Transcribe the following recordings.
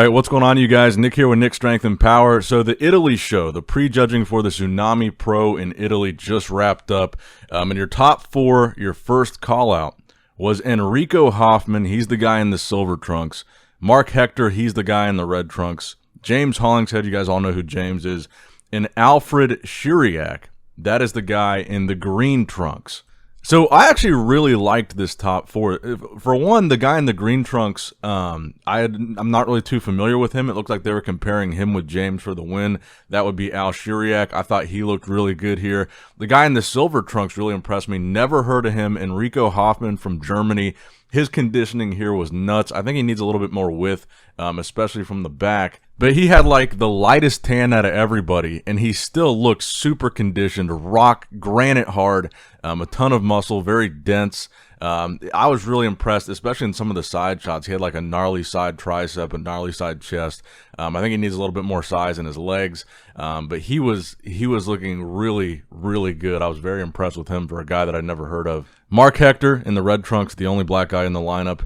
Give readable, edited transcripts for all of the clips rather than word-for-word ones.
Alright, what's going on, you guys? Nick here with Nick Strength and Power. So the Italy show, the prejudging for the Tsunami Pro in Italy just wrapped up. In your top four, your first call-out was Enrico Hoffman. He's the guy in the silver trunks. Mark Hector, he's the guy in the red trunks. James Hollingshead, you guys all know who James is. And Alfred Chiriac, that is the guy in the green trunks. So I actually really liked this top four. For one, the guy in the green trunks, I'm not really too familiar with him. It looked like they were comparing him with James for the win. That would be Al Chiriac. I thought he looked really good here. The guy in the silver trunks really impressed me. Never heard of him. Enrico Hoffman from Germany. His conditioning here was nuts. I think he needs a little bit more width, especially from the back. But he had like the lightest tan out of everybody, and he still looked super conditioned, rock, granite hard, a ton of muscle, very dense. I was really impressed, especially in some of the side shots. He had like a gnarly side tricep, a gnarly side chest. I think he needs a little bit more size in his legs, but he was looking really, really good. I was very impressed with him for a guy that I'd never heard of. Mark Hector in the red trunks, the only black guy in the lineup.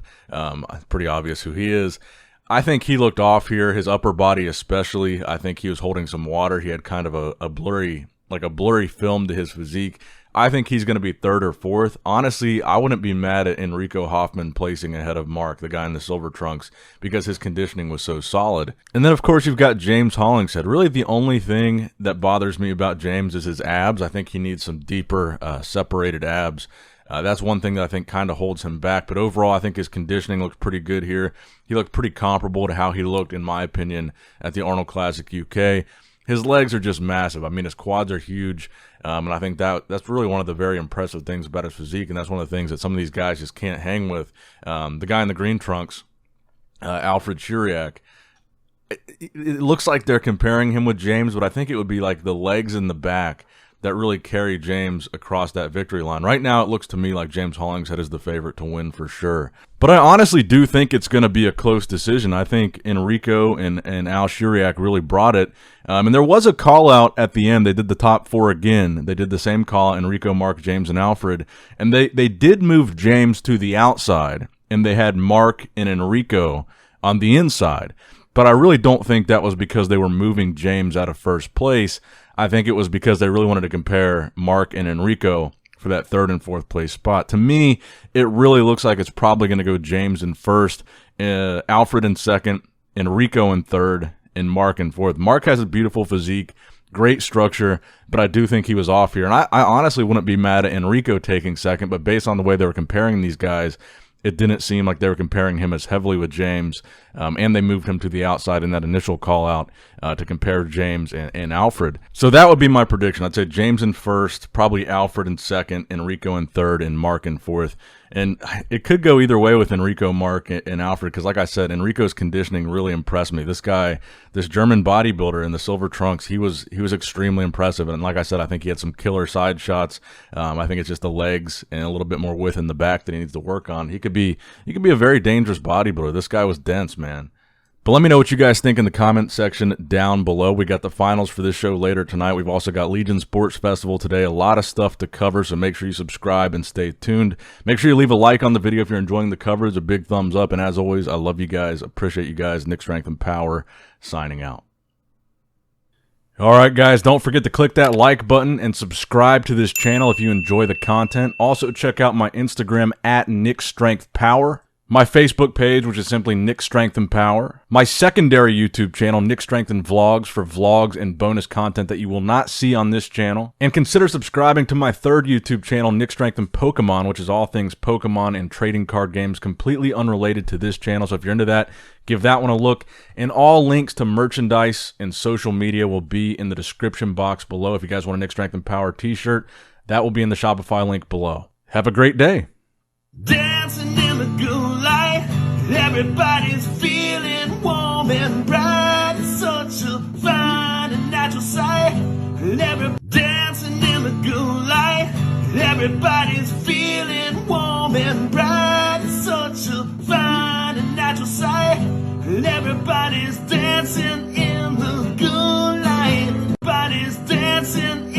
Pretty obvious who he is. I think he looked off here, his upper body especially. I think he was holding some water. He had kind of a blurry film to his physique. I think he's going to be third or fourth. Honestly, I wouldn't be mad at Enrico Hoffman placing ahead of Mark, the guy in the silver trunks, because his conditioning was so solid. And then, of course, you've got James Hollingshead. Really, the only thing that bothers me about James is his abs. I think he needs some deeper, separated abs. That's one thing that I think kind of holds him back. But overall, I think his conditioning looks pretty good here. He looked pretty comparable to how he looked, in my opinion, at the Arnold Classic UK. His legs are just massive. I mean, his quads are huge. And I think that's really one of the very impressive things about his physique. And that's one of the things that some of these guys just can't hang with. The guy in the green trunks, Alfred Chiriac, it looks like they're comparing him with James, but I think it would be like the legs in the back that really carry James across that victory line. Right now, it looks to me like James Hollingshead is the favorite to win for sure. But I honestly do think it's going to be a close decision. I think Enrico and Al Chiriac really brought it. And there was a call-out at the end. They did the top four again. They did the same call, Enrico, Mark, James, and Alfred. And they did move James to the outside, and they had Mark and Enrico on the inside. But I really don't think that was because they were moving James out of first place. I think it was because they really wanted to compare Mark and Enrico for that third and fourth place spot. To me, it really looks like it's probably going to go James in first, Alfred in second, Enrico in third, and Mark in fourth. Mark has a beautiful physique, great structure, but I do think he was off here. And I honestly wouldn't be mad at Enrico taking second, but based on the way they were comparing these guys, it didn't seem like they were comparing him as heavily with James, and they moved him to the outside in that initial call-out to compare James and Alfred. So that would be my prediction. I'd say James in first, probably Alfred in second, Enrico in third, and Mark in fourth. And it could go either way with Enrico, Mark, and Alfred, because like I said, Enrico's conditioning really impressed me. This guy, this German bodybuilder in the silver trunks, he was extremely impressive. And like I said, I think he had some killer side shots. I think it's just the legs and a little bit more width in the back that he needs to work on. He could be a very dangerous bodybuilder. This guy was dense, man. But let me know what you guys think in the comment section down below. We got the finals for this show later tonight. We've also got Legion Sports Festival today. A lot of stuff to cover, so make sure you subscribe and stay tuned. Make sure you leave a like on the video if you're enjoying the coverage. A big thumbs up. And as always, I love you guys. Appreciate you guys. Nick Strength and Power signing out. All right, guys, don't forget to click that like button and subscribe to this channel if you enjoy the content. Also, check out my Instagram at Nick Strength Power. My Facebook page, which is simply Nick Strength and Power. My secondary YouTube channel, Nick Strength and Vlogs, for vlogs and bonus content that you will not see on this channel. And consider subscribing to my third YouTube channel, Nick Strength and Pokemon, which is all things Pokemon and trading card games, completely unrelated to this channel. So if you're into that, give that one a look. And all links to merchandise and social media will be in the description box below. If you guys want a Nick Strength and Power t-shirt, that will be in the Shopify link below. Have a great day. Dancing in the good light, everybody's feeling warm and bright. It's such a fine and natural sight. Dancing in the good light, everybody's feeling warm and bright. It's such a fine and natural sight. Everybody's dancing in the good light. Everybody's dancing in